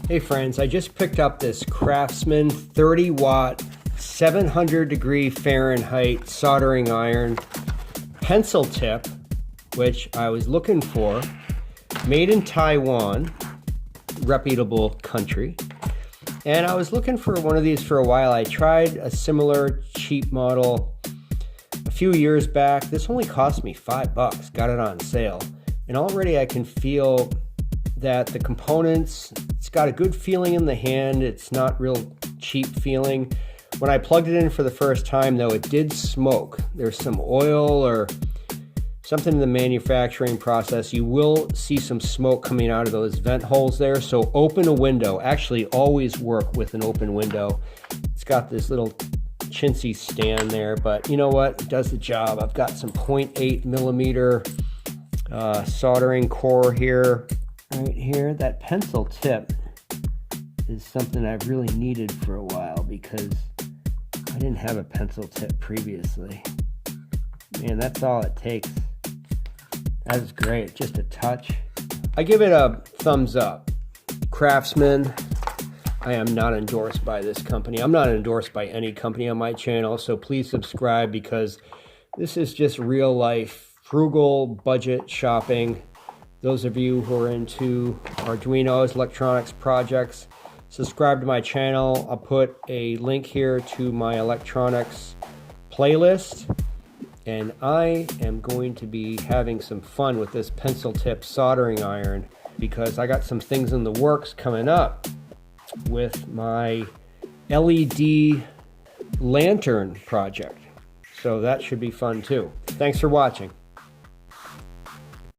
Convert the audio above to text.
Hey friends, I just picked up this Craftsman 30 watt, 700 degree Fahrenheit soldering iron pencil tip, which I was looking for, made in Taiwan, reputable country. And I was looking for one of these for a while. I tried a similar cheap model a few years back. This only cost me $5, got it on sale. And already I can feel that the components, it's got a good feeling in the hand. It's not real cheap feeling. When I plugged it in for the first time though, it did smoke. There's some oil or something in the manufacturing process. You will see some smoke coming out of those vent holes there. So open a window. Actually always work with an open window. It's got this little chintzy stand there, but you know what? It does the job. I've got some 0.8 millimeter soldering core here. Right here, that pencil tip is something I've really needed for a while because I didn't have a pencil tip previously. Man, that's all it takes. That is great, just a touch. I give it a thumbs up. Craftsman, I am not endorsed by this company. I'm not endorsed by any company on my channel, so please subscribe because this is just real life, frugal budget shopping. Those of you who are into Arduino's, electronics projects, subscribe to my channel. I'll put a link here to my electronics playlist. And I am going to be having some fun with this pencil tip soldering iron because I got some things in the works coming up with my LED lantern project. So that should be fun too. Thanks for watching.